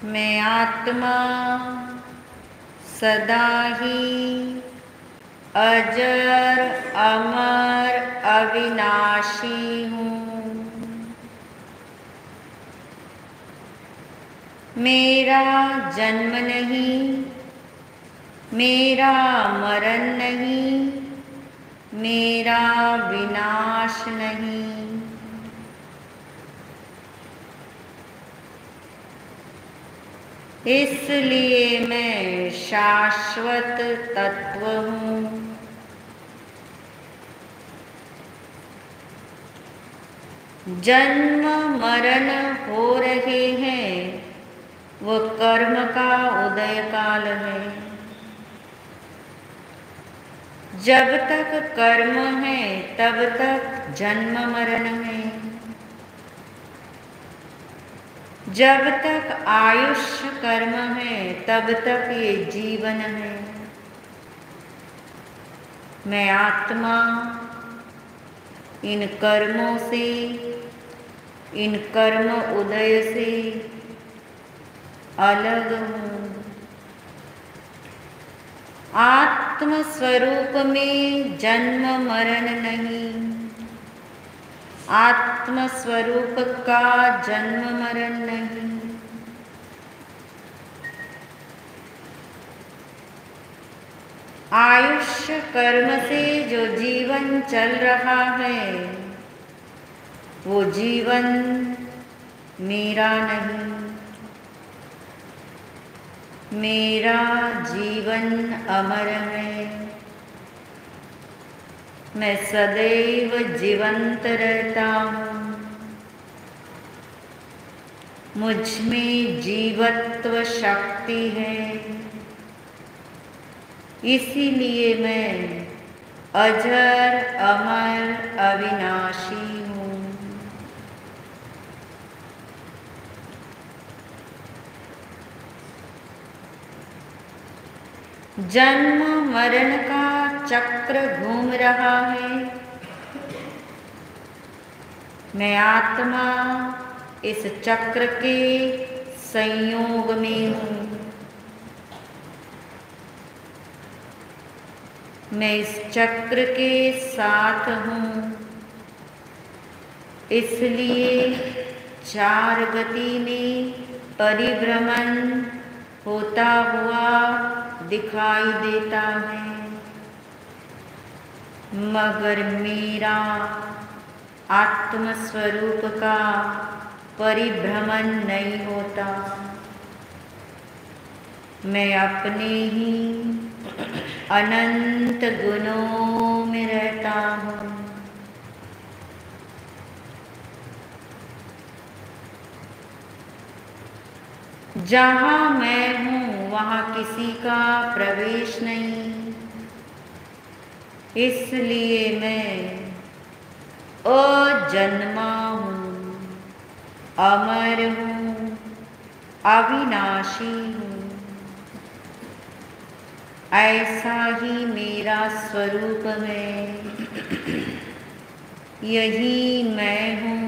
मैं आत्मा सदा ही अजर अमर अविनाशी हूँ। मेरा जन्म नहीं, मेरा मरण नहीं, मेरा विनाश नहीं। इसलिए मैं शाश्वत तत्व हूँ। जन्म मरण हो रहे हैं, वो कर्म का उदय काल है। जब तक कर्म है तब तक जन्म मरण है। जब तक आयुष्य कर्म है तब तक ये जीवन है। मैं आत्मा इन कर्मों से, इन कर्म उदय से अलग हूँ। आत्म स्वरूप में जन्म मरण नहीं। आत्म स्वरूप का जन्म मरण नहीं। आयुष्य कर्म से जो जीवन चल रहा है, वो जीवन मेरा नहीं। मेरा जीवन अमर है। मैं सदैव जीवंत रहता हूँ। मुझ में जीवत्व शक्ति है। इसीलिए मैं अजर अमर अविनाशी हूँ। जन्म मरण का चक्र घूम रहा है। मैं आत्मा इस चक्र के संयोग में हूँ। मैं इस चक्र के साथ हूँ। इसलिए चार गति में परिभ्रमण होता हुआ दिखाई देता है, मगर मेरा आत्म स्वरूप का परिभ्रमण नहीं होता। मैं अपने ही अनंत गुणों में रहता हूँ। जहाँ मैं हूँ वहाँ किसी का प्रवेश नहीं। इसलिए मैं अजन्मा हूँ, अमर हूँ, अविनाशी हूँ। ऐसा ही मेरा स्वरूप है। यही मैं हूँ,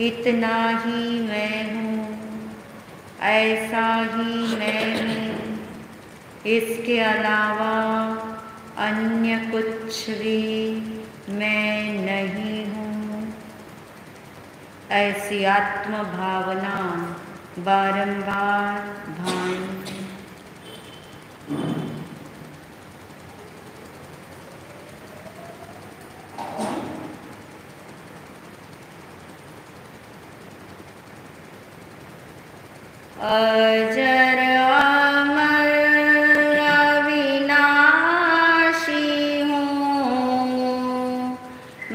इतना ही मैं हूँ, ऐसा ही मैं हूँ। इसके अलावा अन्य कुछ भी मैं नहीं हूँ। ऐसी आत्म भावना बारंबार भान। अजर अमर अविनाशी हूँ।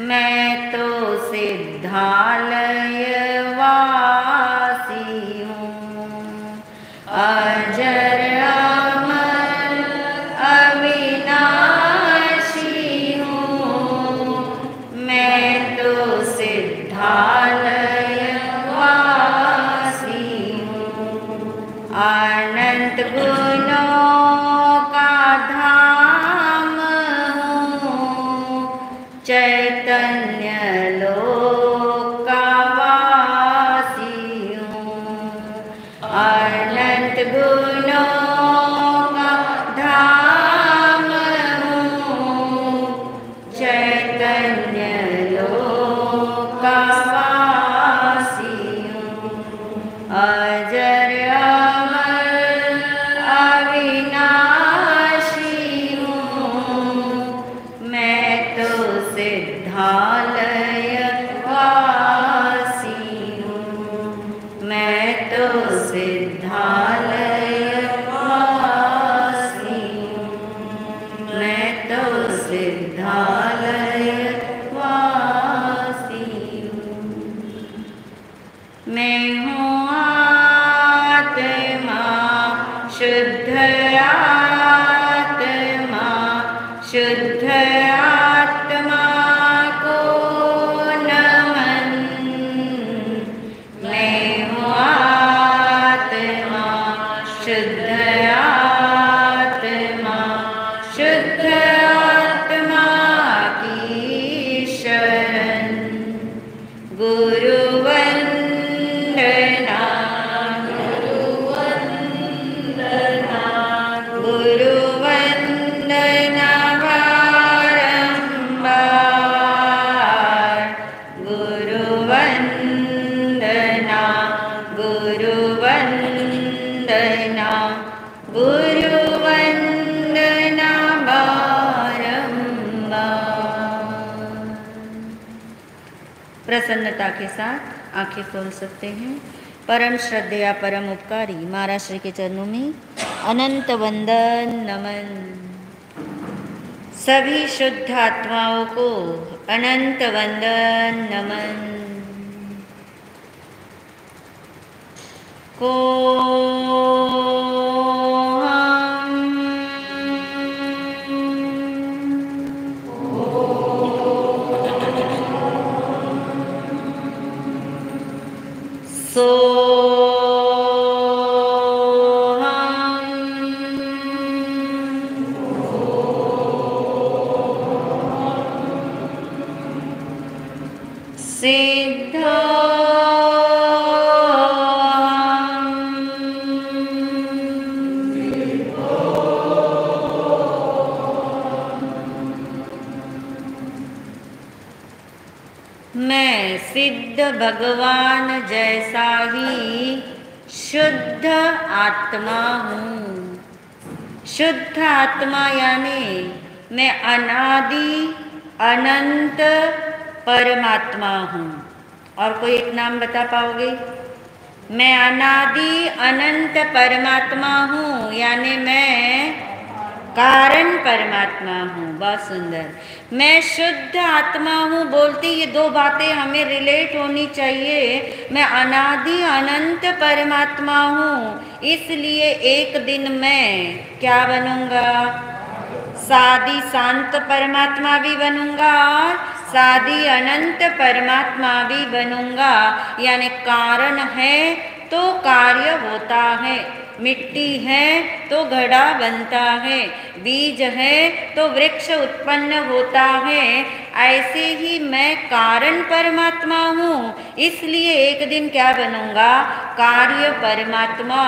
मैं तो सिद्धालय वासी हूँ। अजर अमर अविनाशी हूँ। मैं तो सिद्धालय अनंत गुणों का धाम हूँ। चैतन्य लोक का वासी हूँ। मैं हूँ आत्मा, शुद्ध आत्मा, शुद्ध आत्मा को नमन। मैं हूँ आत्मा, शुद्ध आत्मा, शुद्ध आत्मा की शरण। गुरु वंदना, गुरु वंदना, गुरु वंदना बारंबार। गुरु वंदना, गुरु वंदना, गुरु वंदना बारंबार। प्रसन्नता के साथ आंखें खोल सकते हैं। परम श्रद्धेया परम उपकारी महाराज श्री के चरणों में अनंत वंदन नमन। सभी शुद्ध आत्माओं को अनंत वंदन नमन। को सो सिद्धो मैं सिद्ध भगवान जैसा ही शुद्ध आत्मा हूँ। शुद्ध आत्मा यानी मैं अनादि अनंत परमात्मा हूँ। और कोई एक नाम बता पाओगे? मैं अनादि अनंत परमात्मा हूँ यानी मैं कारण परमात्मा हूँ। बहुत सुंदर। मैं शुद्ध आत्मा हूँ बोलती ये दो बातें हमें रिलेट होनी चाहिए। मैं अनादि अनंत परमात्मा हूँ, इसलिए एक दिन मैं क्या बनूंगा? सादी शांत परमात्मा भी बनूंगा और सादी अनंत परमात्मा भी बनूंगा। यानी कारण है तो कार्य होता है, मिट्टी है तो घड़ा बनता है, बीज है तो वृक्ष उत्पन्न होता है। ऐसे ही मैं कारण परमात्मा हूँ, इसलिए एक दिन क्या बनूंगा? कार्य परमात्मा।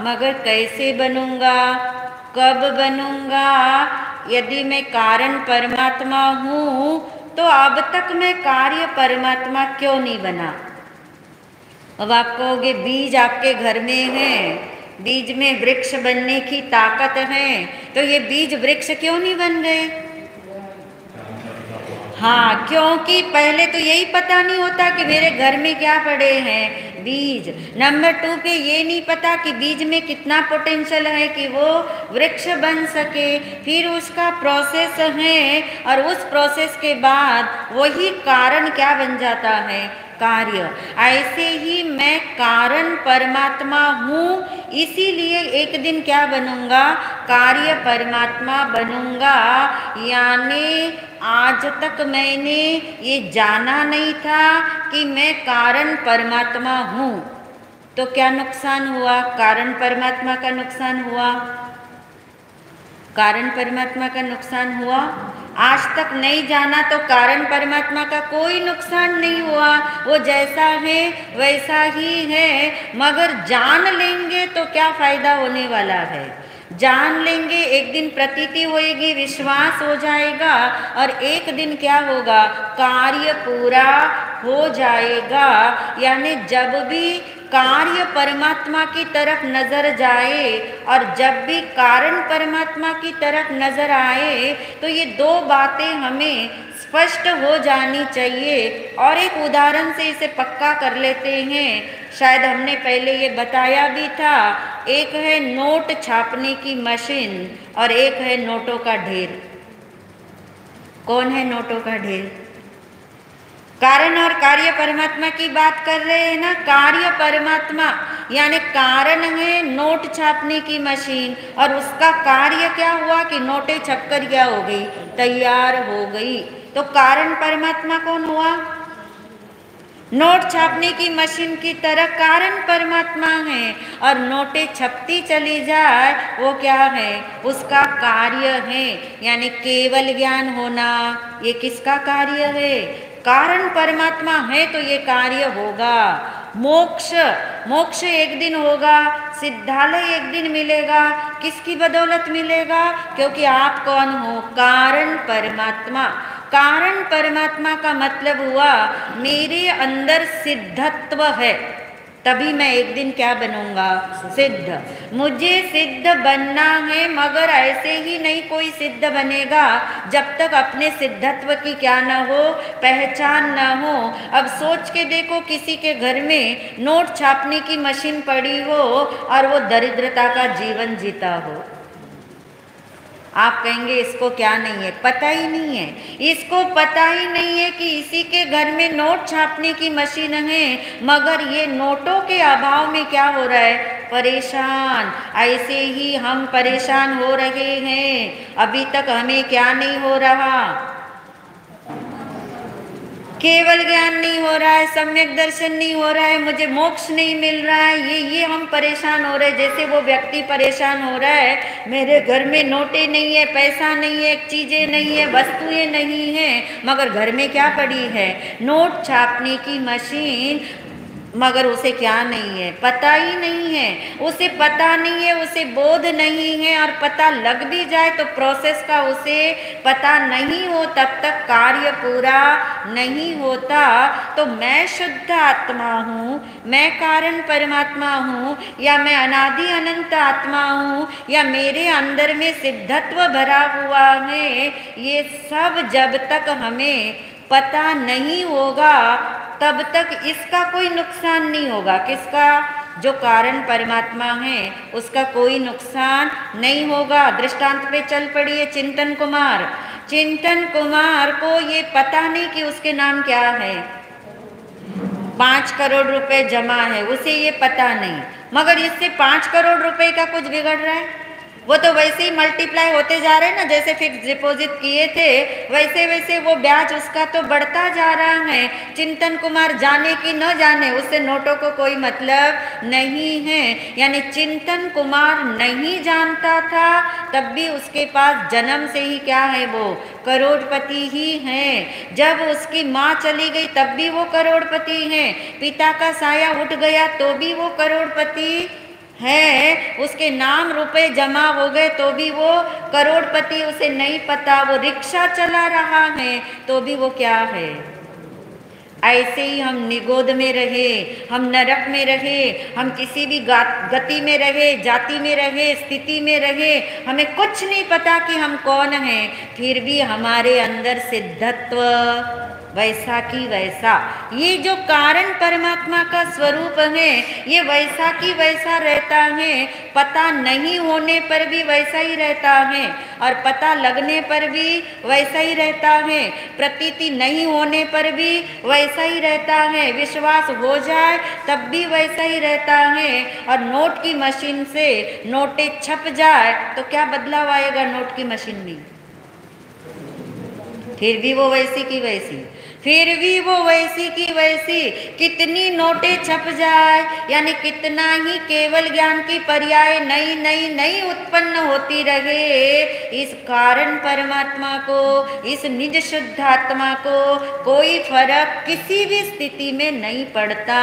मगर कैसे बनूंगा? कब बनूंगा? यदि मैं कारण परमात्मा हूँ तो अब तक मैं कार्य परमात्मा क्यों नहीं बना? अब आप कहोगे बीज आपके घर में है, बीज में वृक्ष बनने की ताकत है, तो ये बीज वृक्ष क्यों नहीं बन गए? हाँ, क्योंकि पहले तो यही पता नहीं होता कि मेरे घर में क्या पड़े हैं, बीज। नंबर 2 पे ये नहीं पता कि बीज में कितना पोटेंशियल है कि वो वृक्ष बन सके। फिर उसका प्रोसेस है और उस प्रोसेस के बाद वही कारण क्या बन जाता है? कार्य। ऐसे ही मैं कारण परमात्मा हूँ, इसीलिए एक दिन क्या बनूंगा? कार्य परमात्मा बनूंगा। यानी आज तक मैंने ये जाना नहीं था कि मैं कारण परमात्मा हूँ। तो क्या नुकसान हुआ? कारण परमात्मा का नुकसान हुआ। कारण परमात्मा का नुकसान हुआ। आज तक नहीं जाना तो कारण परमात्मा का कोई नुकसान नहीं हुआ, वो जैसा है वैसा ही है। मगर जान लेंगे तो क्या फायदा होने वाला है? जान लेंगे, एक दिन प्रतीति होएगी, विश्वास हो जाएगा और एक दिन क्या होगा? कार्य पूरा हो जाएगा। यानी जब भी कार्य परमात्मा की तरफ नजर जाए और जब भी कारण परमात्मा की तरफ नजर आए तो ये दो बातें हमें स्पष्ट हो जानी चाहिए। और एक उदाहरण से इसे पक्का कर लेते हैं। शायद हमने पहले ये बताया भी था। एक है नोट छापने की मशीन और एक है नोटों का ढेर। कौन है नोटों का ढेर? कारण और कार्य परमात्मा की बात कर रहे हैं ना। कार्य परमात्मा यानी कारण है नोट छापने की मशीन, और उसका कार्य क्या हुआ कि नोटें छपकर क्या हो गई, तैयार हो गई। तो कारण परमात्मा कौन हुआ? नोट छापने की मशीन की तरह कारण परमात्मा है, और नोटें छपती चली जाए वो क्या है, उसका कार्य है। यानी केवल ज्ञान होना ये किसका कार्य है? कारण परमात्मा है तो ये कार्य होगा। मोक्ष, मोक्ष एक दिन होगा, सिद्धालय एक दिन मिलेगा। किसकी बदौलत मिलेगा? क्योंकि आप कौन हो? कारण परमात्मा। कारण परमात्मा का मतलब हुआ मेरे अंदर सिद्धत्व है, तभी मैं एक दिन क्या बनूंगा? सिद्ध। मुझे सिद्ध बनना है, मगर ऐसे ही नहीं कोई सिद्ध बनेगा जब तक अपने सिद्धत्व की क्या न हो, पहचान न हो। अब सोच के देखो, किसी के घर में नोट छापने की मशीन पड़ी हो और वो दरिद्रता का जीवन जीता हो, आप कहेंगे इसको क्या नहीं है, पता ही नहीं है। इसको पता ही नहीं है कि इसी के घर में नोट छापने की मशीन है, मगर ये नोटों के अभाव में क्या हो रहा है, परेशान। ऐसे ही हम परेशान हो रहे हैं। अभी तक हमें क्या नहीं हो रहा? केवल ज्ञान नहीं हो रहा है, सम्यक दर्शन नहीं हो रहा है, मुझे मोक्ष नहीं मिल रहा है। ये हम परेशान हो रहे हैं। जैसे वो व्यक्ति परेशान हो रहा है, मेरे घर में नोटें नहीं है, पैसा नहीं है, चीजें नहीं है, वस्तुएं नहीं है, मगर घर में क्या पड़ी है? नोट छापने की मशीन। मगर उसे क्या नहीं है? पता ही नहीं है। उसे पता नहीं है, उसे बोध नहीं है, और पता लग भी जाए तो प्रोसेस का उसे पता नहीं हो, तब तक कार्य पूरा नहीं होता। तो मैं शुद्ध आत्मा हूँ, मैं कारण परमात्मा हूँ, या मैं अनादि अनंत आत्मा हूँ, या मेरे अंदर में सिद्धत्व भरा हुआ है, ये सब जब तक हमें पता नहीं होगा तब तक इसका कोई नुकसान नहीं होगा। किसका? जो कारण परमात्मा है उसका कोई नुकसान नहीं होगा। दृष्टांत पे चल पड़ी है चिंतन कुमार। चिंतन कुमार को ये पता नहीं कि उसके नाम क्या है, 5 करोड़ रुपए जमा है, उसे ये पता नहीं। मगर इससे 5 करोड़ रुपए का कुछ बिगड़ रहा है? वो तो वैसे ही मल्टीप्लाई होते जा रहे हैं ना। जैसे फिक्स डिपॉजिट किए थे वैसे वैसे वो ब्याज उसका तो बढ़ता जा रहा है। चिंतन कुमार जाने कि न जाने, उससे नोटों को कोई मतलब नहीं है। यानी चिंतन कुमार नहीं जानता था, तब भी उसके पास जन्म से ही क्या है, वो करोड़पति ही है। जब उसकी माँ चली गई तब भी वो करोड़पति है। पिता का साया उठ गया तो भी वो करोड़पति है। उसके नाम रुपए जमा हो गए तो भी वो करोड़पति, उसे नहीं पता। वो रिक्शा चला रहा है तो भी वो क्या है? ऐसे ही हम निगोद में रहे, हम नरक में रहे, हम किसी भी गति में रहे, जाति में रहे, स्थिति में रहे, हमें कुछ नहीं पता कि हम कौन हैं, फिर भी हमारे अंदर सिद्धत्व वैसा की वैसा। ये जो कारण परमात्मा का स्वरूप है ये वैसा की वैसा रहता है। पता नहीं होने पर भी वैसा ही रहता है, और पता लगने पर भी वैसा ही रहता है। प्रतीति नहीं होने पर भी वैसा ही रहता है। विश्वास हो जाए तब भी वैसा ही रहता है। और नोट की मशीन से नोटें छप जाए तो क्या बदलाव आएगा नोट की मशीन में? फिर भी वो वैसी की वैसी, फिर भी वो वैसी की वैसी। कितनी नोटें छप जाए, यानी कितना ही केवल ज्ञान की पर्याय नई नई नई उत्पन्न होती रहे, इस कारण परमात्मा को, इस निज शुद्ध आत्मा को कोई फर्क किसी भी स्थिति में नहीं पड़ता।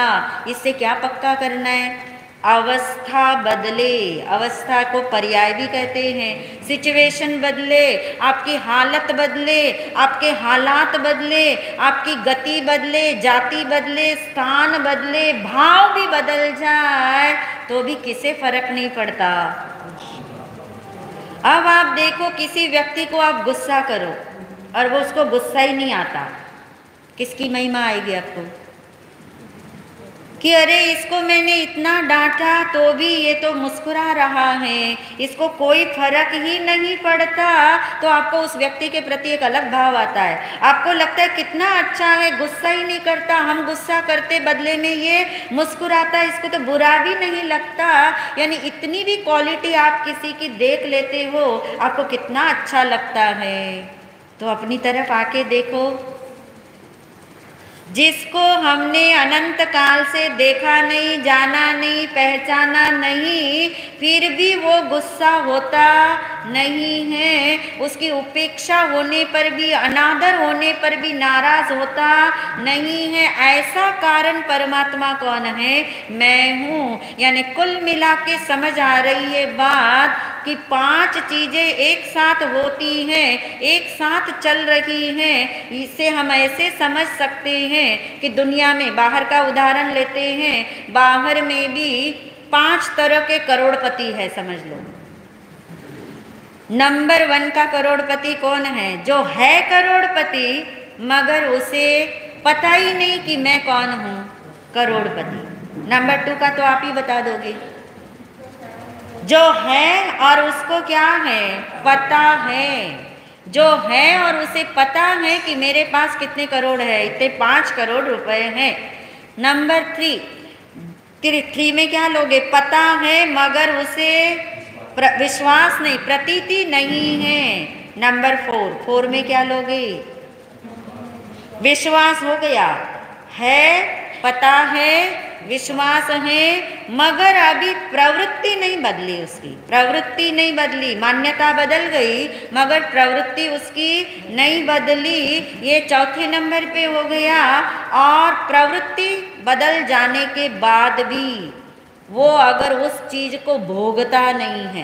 इससे क्या पक्का करना है? अवस्था बदले, अवस्था को पर्याय भी कहते हैं। सिचुएशन बदले, आपकी हालत बदले, आपके हालात बदले, आपकी गति बदले, जाति बदले, स्थान बदले, भाव भी बदल जाए तो भी किसे फर्क नहीं पड़ता। अब आप देखो, किसी व्यक्ति को आप गुस्सा करो और वो उसको गुस्सा ही नहीं आता, किसकी महिमा आएगी आपको? कि अरे इसको मैंने इतना डांटा तो भी ये तो मुस्कुरा रहा है, इसको कोई फर्क ही नहीं पड़ता, तो आपको उस व्यक्ति के प्रति एक अलग भाव आता है। आपको लगता है कितना अच्छा है, गुस्सा ही नहीं करता, हम गुस्सा करते बदले में ये मुस्कुराता, इसको तो बुरा भी नहीं लगता। यानी इतनी भी क्वालिटी आप किसी की देख लेते हो, आपको कितना अच्छा लगता है। तो अपनी तरफ आके देखो, जिसको हमने अनंत काल से देखा नहीं, जाना नहीं, पहचाना नहीं, फिर भी वो गुस्सा होता नहीं है, उसकी उपेक्षा होने पर भी, अनादर होने पर भी नाराज होता नहीं है। ऐसा कारण परमात्मा कौन है? मैं हूँ। यानी कुल मिला के समझ आ रही है बात कि 5 चीजें एक साथ होती हैं, एक साथ चल रही हैं। इसे हम ऐसे समझ सकते हैं कि दुनिया में, बाहर का उदाहरण लेते हैं, बाहर में भी 5 तरह के करोड़पति है, समझ लो। नंबर 1 का करोड़पति कौन है? जो है करोड़पति मगर उसे पता ही नहीं कि मैं कौन हूं, करोड़पति। नंबर 2 का तो आप ही बता दोगे। जो है और उसको क्या है? पता है। जो है और उसे पता है कि मेरे पास कितने करोड़ है, इतने 5 करोड़ रुपए हैं। नंबर 3 में क्या लोगे? पता है मगर उसे विश्वास नहीं, प्रतीति नहीं है। नंबर 4 में क्या लोगे? विश्वास हो गया, है, पता है, विश्वास है, मगर अभी प्रवृत्ति नहीं बदली, उसकी प्रवृत्ति नहीं बदली। मान्यता बदल गई मगर प्रवृत्ति उसकी नहीं बदली। ये 4थे नंबर पे हो गया। और प्रवृत्ति बदल जाने के बाद भी वो अगर उस चीज को भोगता नहीं है,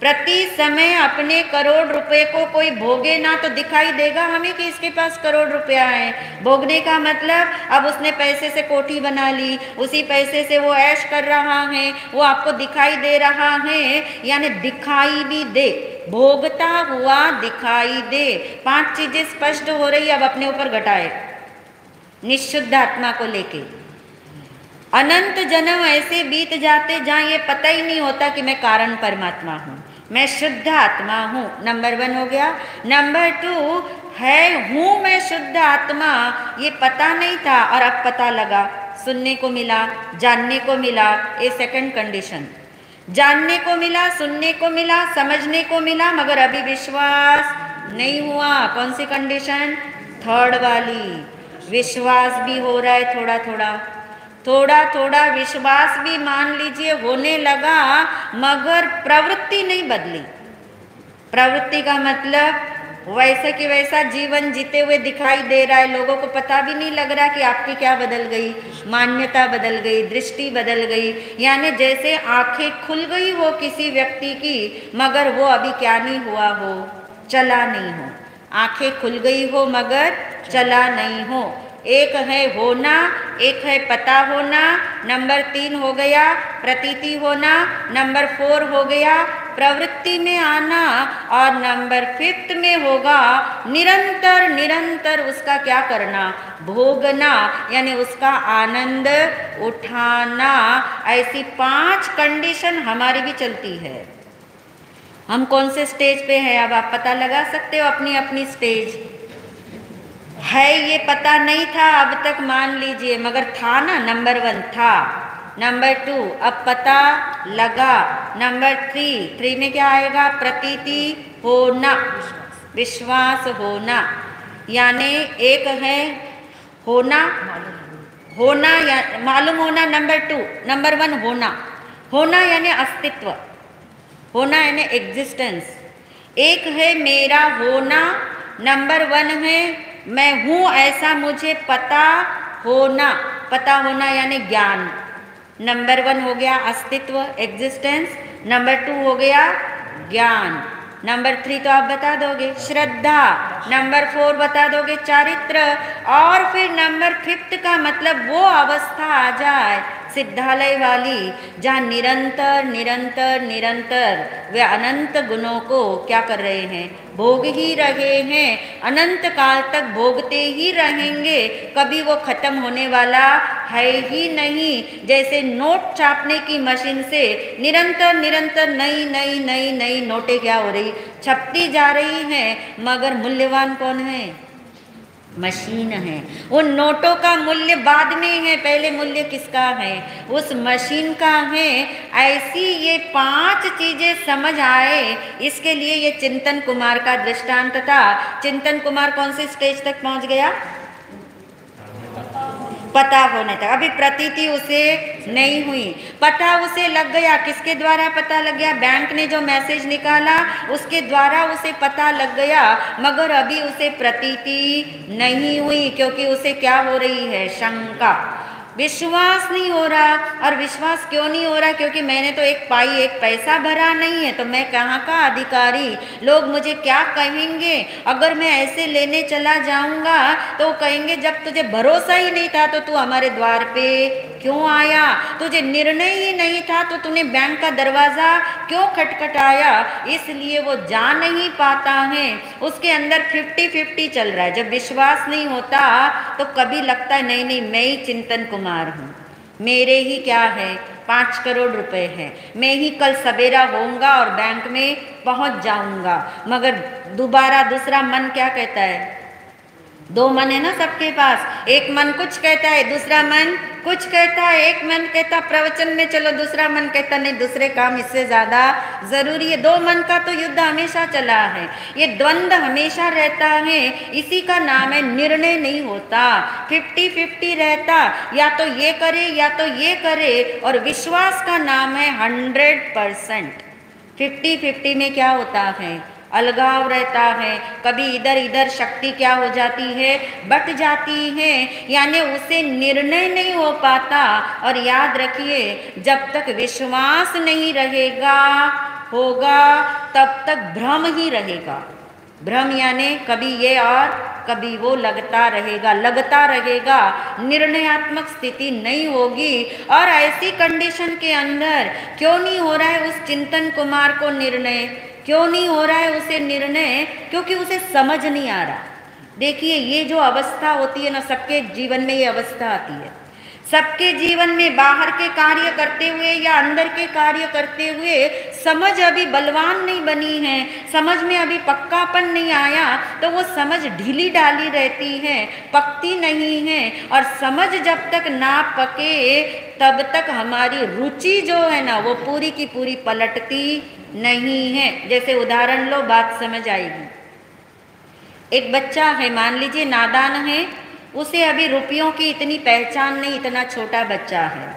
प्रति समय अपने करोड़ रुपए को कोई भोगे ना, तो दिखाई देगा हमें कि इसके पास करोड़ रुपया है। भोगने का मतलब अब उसने पैसे से कोठी बना ली, उसी पैसे से वो ऐश कर रहा है, वो आपको दिखाई दे रहा है। यानी दिखाई भी दे, भोगता हुआ दिखाई दे। 5 चीजें स्पष्ट हो रही। अब अपने ऊपर घटाए निशुद्ध आत्मा को लेके। अनंत जन्म ऐसे बीत जाते जहाँ ये पता ही नहीं होता कि मैं कारण परमात्मा हूँ, मैं शुद्ध आत्मा हूँ। नंबर 1 हो गया। नंबर 2 है हूँ मैं शुद्ध आत्मा, ये पता नहीं था और अब पता लगा, सुनने को मिला, जानने को मिला। ये 2nd कंडीशन। जानने को मिला, सुनने को मिला, समझने को मिला, मगर अभी विश्वास नहीं हुआ। कौन सी कंडीशन? 3rd वाली। विश्वास भी हो रहा है, थोड़ा थोड़ा थोड़ा थोड़ा विश्वास भी मान लीजिए होने लगा, मगर प्रवृत्ति नहीं बदली। प्रवृत्ति का मतलब वैसे कि वैसा जीवन जीते हुए दिखाई दे रहा है। लोगों को पता भी नहीं लग रहा कि आपकी क्या बदल गई, मान्यता बदल गई, दृष्टि बदल गई। यानी जैसे आंखें खुल गई हो किसी व्यक्ति की, मगर वो अभी क्या नहीं हुआ हो, चला नहीं हो। आंखें खुल गई हो मगर चला नहीं हो। एक है होना, एक है पता होना। नंबर 3 हो गया प्रतीति होना। नंबर 4 हो गया प्रवृत्ति में आना। और नंबर 5 में होगा निरंतर निरंतर उसका क्या करना? भोगना, यानी उसका आनंद उठाना। ऐसी 5 कंडीशन हमारी भी चलती है। हम कौन से स्टेज पे हैं अब आप पता लगा सकते हो अपनी अपनी स्टेज। है ये पता नहीं था अब तक मान लीजिए, मगर था ना। नंबर 1 था। नंबर 2 अब पता लगा। नंबर 3 में क्या आएगा? प्रतीति होना, विश्वास होना। यानी एक है होना, होना या मालूम होना। नंबर 2। नंबर 1 होना, होना यानी अस्तित्व, होना यानी एग्जिस्टेंस। एक है मेरा होना। नंबर 1 है मैं हूँ ऐसा मुझे पता होना। पता होना यानी ज्ञान। नंबर 1 हो गया अस्तित्व, एग्जिस्टेंस। नंबर 2 हो गया ज्ञान। नंबर 3 तो आप बता दोगे, श्रद्धा। नंबर 4 बता दोगे, चारित्र। और फिर नंबर 5 का मतलब वो अवस्था आ जाए सिद्धालय वाली, जहाँ निरंतर निरंतर निरंतर वे अनंत गुणों को क्या कर रहे हैं? भोग ही रहे हैं। अनंत काल तक भोगते ही रहेंगे, कभी वो खत्म होने वाला है ही नहीं। जैसे नोट छापने की मशीन से निरंतर निरंतर नई नई नई नई नोटें क्या हो रही, छपती जा रही हैं, मगर मूल्यवान कौन है? मशीन है। उन नोटों का मूल्य बाद में है, पहले मूल्य किसका है? उस मशीन का है। ऐसी ये 5 चीजें समझ आए, इसके लिए ये चिंतन कुमार का दृष्टांत था। चिंतन कुमार कौन से स्टेज तक पहुंच गया? पता होने तक। अभी प्रतीति उसे नहीं हुई, पता उसे लग गया। किसके द्वारा पता लग गया? बैंक ने जो मैसेज निकाला उसके द्वारा उसे पता लग गया, मगर अभी उसे प्रतीति नहीं हुई, क्योंकि उसे क्या हो रही है? शंका, विश्वास नहीं हो रहा। और विश्वास क्यों नहीं हो रहा? क्योंकि मैंने तो एक पैसा भरा नहीं है, तो मैं कहाँ का अधिकारी? लोग मुझे क्या कहेंगे? अगर मैं ऐसे लेने चला जाऊंगा तो कहेंगे जब तुझे भरोसा ही नहीं था तो तू हमारे द्वार पे क्यों आया? तुझे निर्णय ही नहीं था तो तूने बैंक का दरवाजा क्यों खटखटाया? इसलिए वो जा नहीं पाता है, उसके अंदर 50-50 चल रहा है। जब विश्वास नहीं होता तो कभी लगता है नहीं नहीं मैं ही चिंतन कुमार हूँ, मेरे ही क्या है 5 करोड़ रुपए हैं, मैं ही कल सवेरा होऊंगा और बैंक में पहुंच जाऊंगा। मगर दोबारा दूसरा मन क्या कहता है? 2 मन है ना सबके पास, एक मन कुछ कहता है, दूसरा मन कुछ कहता है। एक मन कहता प्रवचन में चलो, दूसरा मन कहता नहीं दूसरे काम इससे ज्यादा जरूरी है। 2 मन का तो युद्ध हमेशा चला है, ये द्वंद्व हमेशा रहता है। इसी का नाम है निर्णय नहीं होता, 50-50 रहता, या तो ये करे या तो ये करे। और विश्वास का नाम है 100%। 50-50 में क्या होता है? अलगाव रहता है। कभी इधर इधर शक्ति क्या हो जाती है? बट जाती है, यानी उसे निर्णय नहीं हो पाता। और याद रखिए, जब तक विश्वास नहीं रहेगा होगा तब तक भ्रम ही रहेगा। भ्रम यानी कभी ये और कभी वो लगता रहेगा, निर्णयात्मक स्थिति नहीं होगी। और ऐसी कंडीशन के अंदर क्यों नहीं हो रहा है उस चिंतन कुमार को निर्णय? क्यों नहीं हो रहा है उसे निर्णय? क्योंकि उसे समझ नहीं आ रहा। देखिए, ये जो अवस्था होती है ना, सबके जीवन में ये अवस्था आती है। सबके जीवन में बाहर के कार्य करते हुए या अंदर के कार्य करते हुए समझ अभी बलवान नहीं बनी है, समझ में अभी पक्कापन नहीं आया, तो वो समझ ढीली ढाली रहती है, पकती नहीं है। और समझ जब तक ना पके तब तक हमारी रुचि जो है ना वो पूरी की पूरी पलटती नहीं है। जैसे उदाहरण लो, बात समझ आएगी। एक बच्चा है, मान लीजिए नादान है, उसे अभी रुपयों की इतनी पहचान नहीं, इतना छोटा बच्चा है।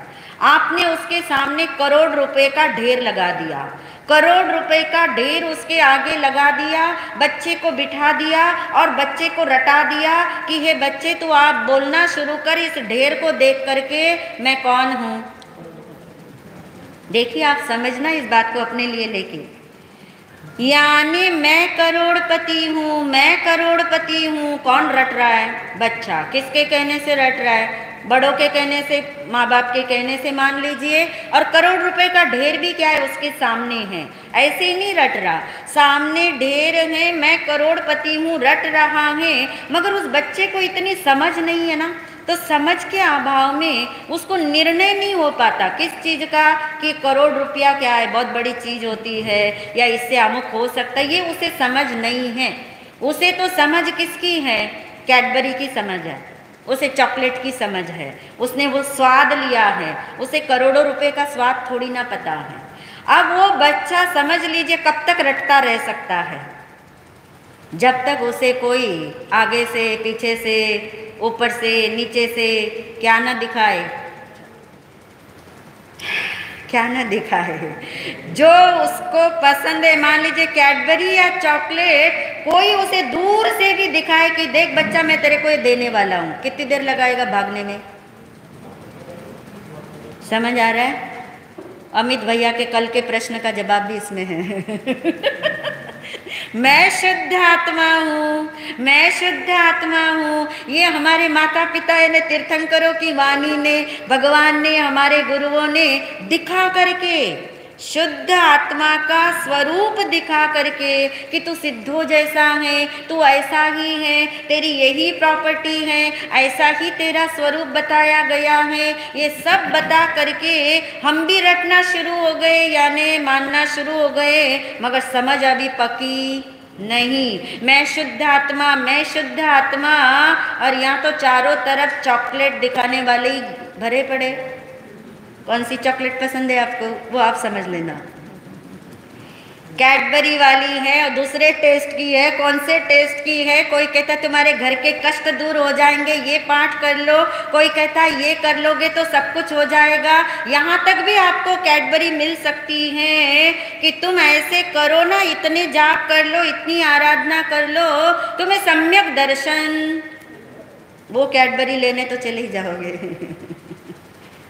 आपने उसके सामने करोड़ रुपए का ढेर लगा दिया, करोड़ रुपए का ढेर उसके आगे लगा दिया, बच्चे को बिठा दिया और बच्चे को रटा दिया कि हे बच्चे तू आप बोलना शुरू कर इस ढेर को देख करके, मैं कौन हूँ। देखिए, आप समझना इस बात को अपने लिए लेके, यानी मैं करोड़पति हूँ, मैं करोड़पति हूँ। कौन रट रहा है? बच्चा। किसके कहने से रट रहा है? बड़ों के कहने से, माँ बाप के कहने से मान लीजिए। और करोड़ रुपए का ढेर भी क्या है? उसके सामने है। ऐसे ही नहीं रट रहा, सामने ढेर है, मैं करोड़पति हूँ, रट रहा है, मगर उस बच्चे को इतनी समझ नहीं है ना, तो समझ के अभाव में उसको निर्णय नहीं हो पाता किस चीज का, कि करोड़ रुपया क्या है, बहुत बड़ी चीज होती है, या इससे अमुक हो सकता है, ये उसे समझ नहीं है। उसे तो समझ किसकी है? कैडबरी की समझ है, उसे चॉकलेट की समझ है, उसने वो स्वाद लिया है, उसे करोड़ों रुपए का स्वाद थोड़ी ना पता है। अब वो बच्चा समझ लीजिए कब तक रटता रह सकता है? जब तक उसे कोई आगे से, पीछे से, ऊपर से, नीचे से क्या ना दिखाए, क्या ना दिखाए, जो उसको पसंद है। मान लीजिए कैडबरी या चॉकलेट, कोई उसे दूर से भी दिखाए कि देख बच्चा मैं तेरे को ये देने वाला हूं, कितनी देर लगाएगा भागने में? समझ आ रहा है? अमित भैया के कल के प्रश्न का जवाब भी इसमें है। मैं शुद्ध आत्मा हूँ, मैं शुद्ध आत्मा हूँ। ये हमारे माता पिता ने, तीर्थंकरों की वाणी ने, भगवान ने, हमारे गुरुओं ने दिखा करके शुद्ध आत्मा का स्वरूप दिखा करके कि तू सिद्धो जैसा है, तू ऐसा ही है, तेरी यही प्रॉपर्टी है, ऐसा ही तेरा स्वरूप बताया गया है, ये सब बता करके हम भी रटना शुरू हो गए, यानी मानना शुरू हो गए, मगर समझ अभी पकी नहीं। मैं शुद्ध आत्मा, मैं शुद्ध आत्मा, और यहाँ तो चारों तरफ चॉकलेट दिखाने वाले ही भरे पड़े। कौन सी चॉकलेट पसंद है आपको, वो आप समझ लेना। कैडबरी वाली है और दूसरे टेस्ट की है, कौन से टेस्ट की है। कोई कहता तुम्हारे घर के कष्ट दूर हो जाएंगे, ये पाठ कर लो, कोई कहता ये कर लोगे तो सब कुछ हो जाएगा। यहाँ तक भी आपको कैडबरी मिल सकती है कि तुम ऐसे करो ना, इतने जाप कर लो, इतनी आराधना कर लो, तुम्हें सम्यक दर्शन। वो कैडबरी लेने तो चले ही जाओगे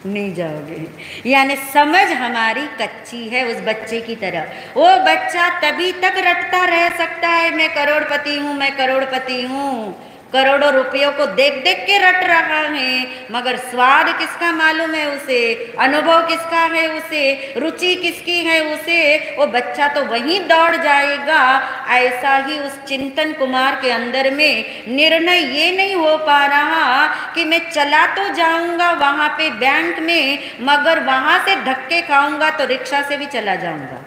नहीं जाओगे। यानी समझ हमारी कच्ची है उस बच्चे की तरह। वो बच्चा तभी तक रटता रह सकता है मैं करोड़पति हूँ, मैं करोड़पति हूँ, करोड़ों रुपयों को देख देख के रट रहा है, मगर स्वाद किसका मालूम है उसे, अनुभव किसका है उसे, रुचि किसकी है उसे। वो बच्चा तो वहीं दौड़ जाएगा। ऐसा ही उस चिंतन कुमार के अंदर में निर्णय ये नहीं हो पा रहा कि मैं चला तो जाऊंगा वहां पे बैंक में, मगर वहां से धक्के खाऊंगा तो रिक्शा से भी चला जाऊंगा।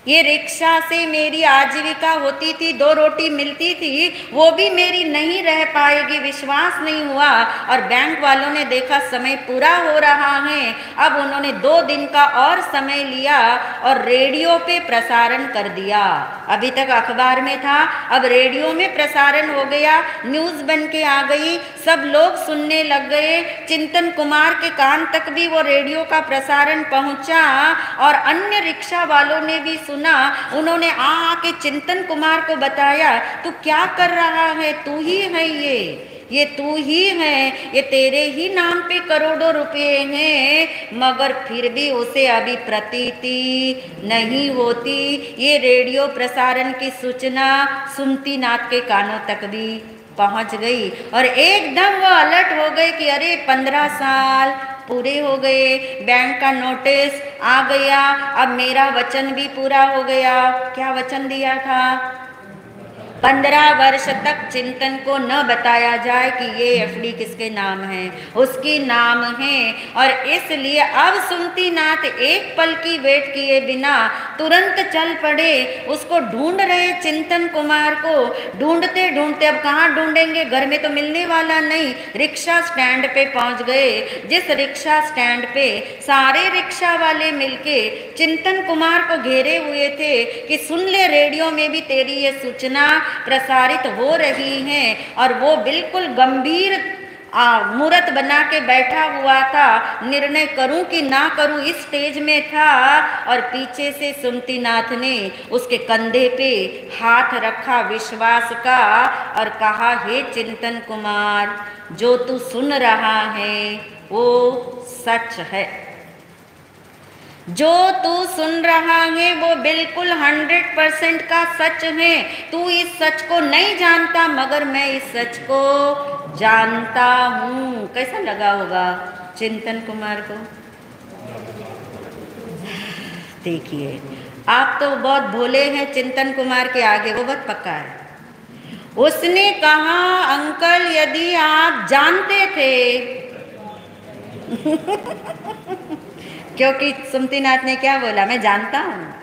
ये रिक्शा से मेरी आजीविका होती थी, 2 रोटी मिलती थी, वो भी मेरी नहीं रह पाएगी, विश्वास नहीं हुआ। और बैंक वालों ने देखा समय पूरा हो रहा है, अब उन्होंने 2 दिन का और समय लिया और रेडियो पे प्रसारण कर दिया। अभी तक अखबार में था, अब रेडियो में प्रसारण हो गया, न्यूज़ बन के आ गई, सब लोग सुनने लग गए। चिंतन कुमार के कान तक भी वो रेडियो का प्रसारण पहुंचा और अन्य रिक्शा वालों ने भी सुना। उन्होंने आके चिंतन कुमार को बताया, तू क्या कर रहा है, तू ही है ये तू ही है, ये तेरे ही नाम पे करोड़ों रुपए हैं, मगर फिर भी उसे अभी प्रतीति नहीं होती। ये रेडियो प्रसारण की सूचना सुमति नाथ के कानों तक भी पहुंच गई और एकदम वो अलर्ट हो गए कि अरे 15 साल पूरे हो गए, बैंक का नोटिस आ गया, अब मेरा वचन भी पूरा हो गया। क्या वचन दिया था? 15 वर्ष तक चिंतन को न बताया जाए कि ये एफडी किसके नाम है, उसकी नाम है। और इसलिए अब सुमति नाथ एक पल की वेट किए बिना तुरंत चल पड़े, उसको ढूंढ रहे चिंतन कुमार को। ढूंढते ढूंढते अब कहाँ ढूंढेंगे, घर में तो मिलने वाला नहीं, रिक्शा स्टैंड पे पहुंच गए। जिस रिक्शा स्टैंड पे सारे रिक्शा वाले मिलके चिंतन कुमार को घेरे हुए थे कि सुन ले, रेडियो में भी तेरी ये सूचना प्रसारित हो रही है। और वो बिल्कुल गंभीर मूर्त बना के बैठा हुआ था, निर्णय करूं कि ना करूं इस स्टेज में था। और पीछे से सुमति नाथ ने उसके कंधे पे हाथ रखा विश्वास का और कहा, हे चिंतन कुमार, जो तू सुन रहा है वो सच है, जो तू सुन रहा है वो बिल्कुल 100% का सच है। तू इस सच को नहीं जानता, मगर मैं इस सच को जानता हूँ। कैसा लगा होगा चिंतन कुमार को? देखिए, आप तो बहुत भोले हैं, चिंतन कुमार के आगे वो बहुत पक्का है। उसने कहा, अंकल यदि आप जानते थे क्योंकि सुमति नाथ ने क्या बोला, मैं जानता हूँ,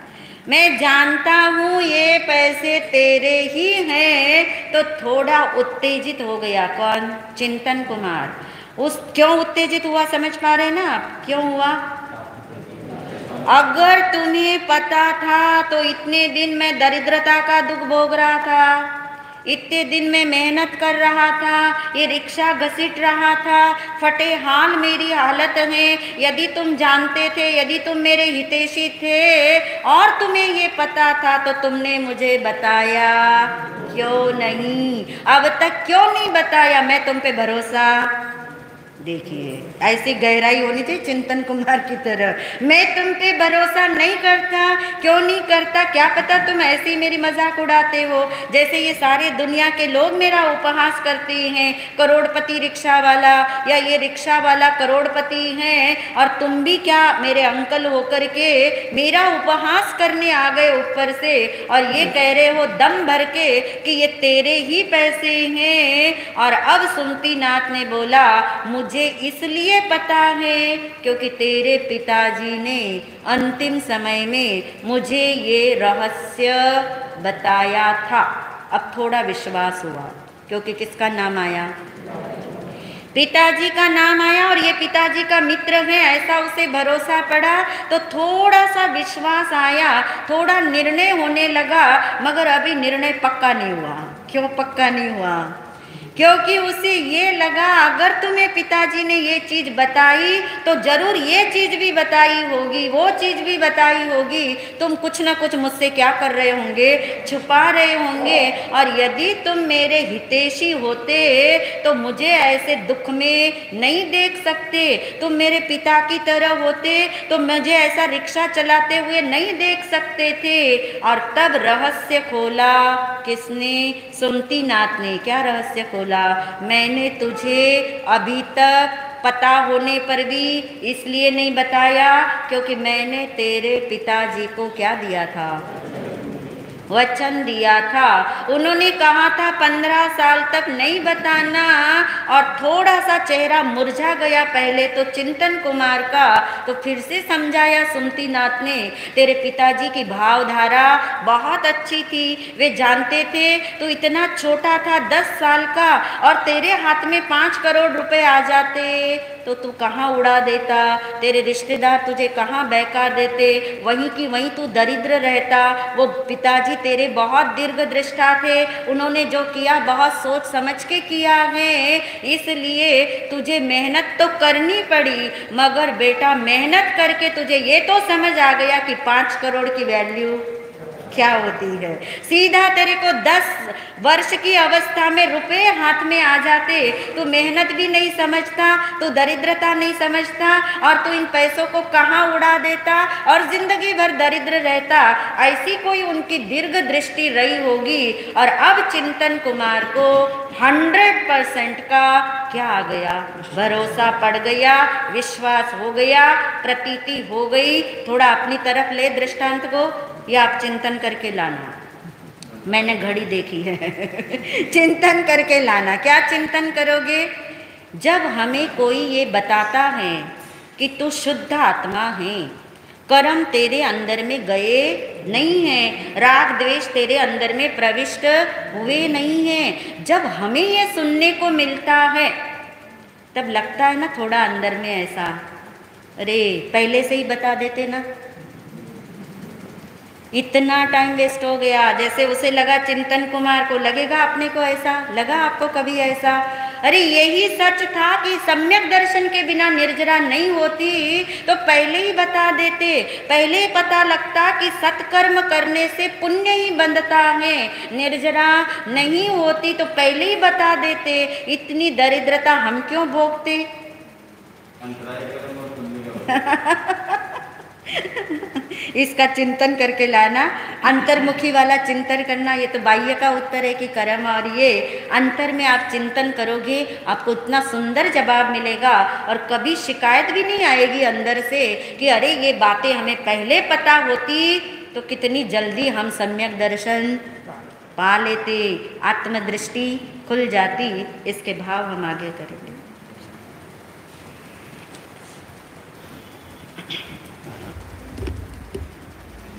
मैं जानता हूँ ये पैसे तेरे ही हैं। तो थोड़ा उत्तेजित हो गया। कौन? चिंतन कुमार। उस क्यों उत्तेजित हुआ समझ पा रहे ना आप, क्यों हुआ? अगर तुम्हें पता था तो इतने दिन मैं दरिद्रता का दुख भोग रहा था, इतने दिन में मेहनत कर रहा था, ये रिक्शा घसीट रहा था, फटे हाल मेरी हालत है। यदि तुम जानते थे, यदि तुम मेरे हितैषी थे और तुम्हें ये पता था तो तुमने मुझे बताया क्यों नहीं? अब तक क्यों नहीं बताया? मैं तुम पे भरोसा देखिए ऐसी गहराई होनी चाहिए चिंतन कुमार की तरह। मैं तुम पे भरोसा नहीं करता, क्यों नहीं करता, क्या पता तुम ऐसी मेरी मजाक उड़ाते हो। जैसे ये सारे दुनिया के लोग मेरा उपहास करते हैं, करोड़पति रिक्शा वाला या ये रिक्शा वाला करोड़पति हैं, और तुम भी क्या मेरे अंकल होकर के मेरा उपहास करने आ गए ऊपर से, और ये कह रहे हो दम भर के कि ये तेरे ही पैसे हैं। और अब सुमति नाथ ने बोला, मुझे इसलिए पता है क्योंकि तेरे पिताजी ने अंतिम समय में मुझे ये रहस्य बताया था। अब थोड़ा विश्वास हुआ, क्योंकि किसका नाम आया, पिताजी का नाम आया, और ये पिताजी का मित्र है ऐसा उसे भरोसा पड़ा, तो थोड़ा सा विश्वास आया, थोड़ा निर्णय होने लगा। मगर अभी निर्णय पक्का नहीं हुआ। क्यों पक्का नहीं हुआ? क्योंकि उसे ये लगा अगर तुम्हें पिताजी ने ये चीज बताई तो जरूर ये चीज भी बताई होगी, वो चीज भी बताई होगी, तुम कुछ ना कुछ मुझसे क्या कर रहे होंगे, छुपा रहे होंगे। और यदि तुम मेरे हितैषी होते तो मुझे ऐसे दुख में नहीं देख सकते, तुम मेरे पिता की तरह होते तो मुझे ऐसा रिक्शा चलाते हुए नहीं देख सकते थे। और तब रहस्य खोला किसने? सुमति नाथ ने। क्या रहस्य खोला? मैंने तुझे अभी तक पता होने पर भी इसलिए नहीं बताया क्योंकि मैंने तेरे पिताजी को क्या दिया था? वचन दिया था। उन्होंने कहा था 15 साल तक नहीं बताना, और थोड़ा सा चेहरा मुरझा गया पहले तो चिंतन कुमार का, तो फिर से समझाया सुमति नाथ ने, तेरे पिताजी की भावधारा बहुत अच्छी थी, वे जानते थे तू इतना छोटा था 10 साल का, और तेरे हाथ में 5 करोड़ रुपए आ जाते तो तू कहाँ उड़ा देता, तेरे रिश्तेदार तुझे कहाँ बहका देते, वहीं की वहीं तू दरिद्र रहता। वो पिताजी तेरे बहुत दीर्घ दृष्टा थे, उन्होंने जो किया बहुत सोच समझ के किया है, इसलिए तुझे मेहनत तो करनी पड़ी, मगर बेटा मेहनत करके तुझे ये तो समझ आ गया कि 5 करोड़ की वैल्यू क्या होती है। सीधा तेरे को 10 वर्ष की अवस्था में रुपए हाथ में आ जाते, तू मेहनत भी नहीं समझता, तू दरिद्रता नहीं समझता, और तू इन पैसों को कहाँ उड़ा देता और जिंदगी भर दरिद्र रहता। ऐसी कोई उनकी दीर्घ दृष्टि रही होगी। और अब चिंतन कुमार को 100% का क्या आ गया? भरोसा पड़ गया, विश्वास हो गया, प्रतीति हो गई। थोड़ा अपनी तरफ ले दृष्टांत को, या आप चिंतन करके लाना। मैंने घड़ी देखी है चिंतन करके लाना। क्या चिंतन करोगे? जब हमें कोई ये बताता है कि तू शुद्ध आत्मा है, कर्म तेरे अंदर में गए नहीं हैं, राग द्वेष तेरे अंदर में प्रविष्ट हुए नहीं हैं, जब हमें ये सुनने को मिलता है तब लगता है ना थोड़ा अंदर में ऐसा, अरे पहले से ही बता देते ना, इतना टाइम वेस्ट हो गया। जैसे उसे लगा, चिंतन कुमार को लगेगा, अपने को ऐसा लगा, आपको कभी ऐसा? अरे यही सच था कि सम्यक दर्शन के बिना निर्जरा नहीं होती तो पहले ही बता देते, पहले पता लगता कि सत्कर्म करने से पुण्य ही बंधता है, निर्जरा नहीं होती तो पहले ही बता देते। इतनी दरिद्रता हम क्यों भोगते? इसका चिंतन करके लाना। अंतर्मुखी वाला चिंतन करना, ये तो बाह्य का उत्तर है कि कर्म, और ये अंतर में आप चिंतन करोगे आपको इतना सुंदर जवाब मिलेगा, और कभी शिकायत भी नहीं आएगी अंदर से कि अरे ये बातें हमें पहले पता होती तो कितनी जल्दी हम सम्यक दर्शन पा लेते, आत्मदृष्टि खुल जाती। इसके भाव हम आगे करेंगे।